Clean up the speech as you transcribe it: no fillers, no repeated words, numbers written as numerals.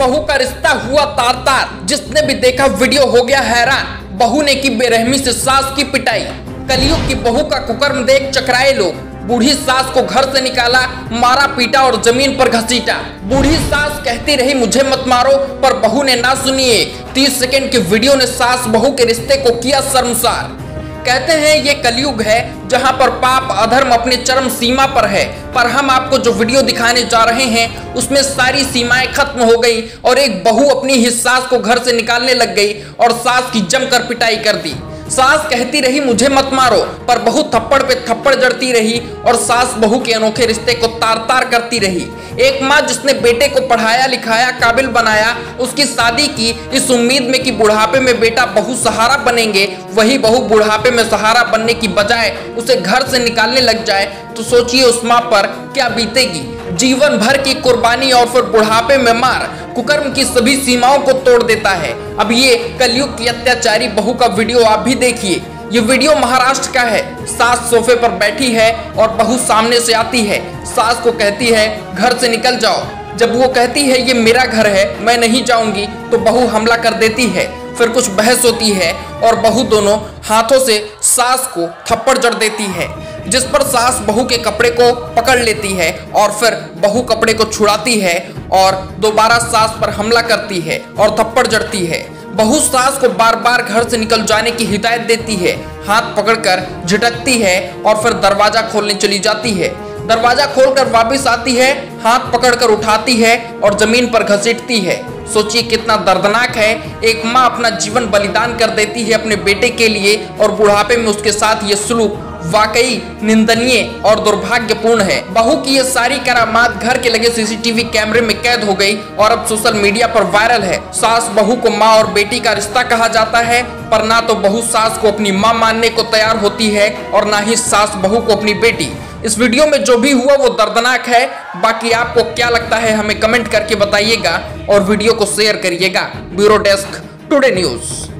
बहू का रिश्ता हुआ तार तार, जिसने भी देखा वीडियो हो गया हैरान। बहू ने की बेरहमी से सास की पिटाई। कलयुग की बहू का कुकर्म देख चकराए लोग। बूढ़ी सास को घर से निकाला, मारा पीटा और जमीन पर घसीटा। बूढ़ी सास कहती रही मुझे मत मारो, पर बहू ने ना सुनिए। 30 सेकंड के वीडियो ने सास बहू के रिश्ते को किया शर्मसार। कहते हैं ये कलयुग है जहां पर पाप अधर्म अपने चरम सीमा पर है, पर हम आपको जो वीडियो दिखाने जा रहे हैं उसमें सारी सीमाएं खत्म हो गई और एक बहू अपनी ही सास को घर से निकालने लग गई और सास की जमकर पिटाई कर दी। सास कहती रही मुझे मत मारो, पर बहू थप्पड़ पे थप्पड़ जड़ती रही और सास बहू के अनोखे रिश्ते को तार तार करती रही। एक माँ जिसने बेटे को पढ़ाया लिखाया काबिल बनाया, उसकी शादी की इस उम्मीद में कि बुढ़ापे में बेटा बहू सहारा बनेंगे, वही बहू बुढ़ापे में सहारा बनने की बजाय उसे घर से निकालने लग जाए, तो सोचिए उस माँ पर क्या बीतेगी। जीवन भर की कुर्बानी और फिर बुढ़ापे में मार कुकर्म की सभी सीमाओं को तोड़ देता है। अब ये कलयुग की अत्याचारी बहू का वीडियो आप भी देखिए। ये वीडियो महाराष्ट्र का है। सास सोफे पर बैठी है और बहू सामने से आती है। सास को कहती है घर से निकल जाओ। जब वो कहती है ये मेरा घर है, मैं नहीं जाऊंगी, तो बहू हमला कर देती है। फिर कुछ बहस होती है और बहू दोनों हाथों से सास को थप्पड़ जड़ देती है, जिस पर सास बहू के कपड़े को पकड़ लेती है और फिर बहू कपड़े को छुड़ाती है और दोबारा सास पर हमला करती है और थप्पड़ जड़ती है। बहू सास को बार बार घर से निकल जाने की हिदायत देती है, हाथ पकड़कर झटकती है और फिर दरवाजा खोलने चली जाती है। दरवाजा खोलकर वापस आती है, हाथ पकड़कर उठाती है और जमीन पर घसीटती है। सोचिए कितना दर्दनाक है। एक माँ अपना जीवन बलिदान कर देती है अपने बेटे के लिए और बुढ़ापे में उसके साथ ये सलूक वाकई निंदनीय और दुर्भाग्यपूर्ण है। बहू की ये सारी करामात घर के लगे सीसीटीवी कैमरे में कैद हो गई और अब सोशल मीडिया पर वायरल है। सास बहू को माँ और बेटी का रिश्ता कहा जाता है, पर ना तो बहू सास को अपनी माँ मानने को तैयार होती है और ना ही सास बहू को अपनी बेटी। इस वीडियो में जो भी हुआ वो दर्दनाक है। बाकी आपको क्या लगता है हमें कमेंट करके बताइएगा और वीडियो को शेयर करिएगा। Bureau desk, today news.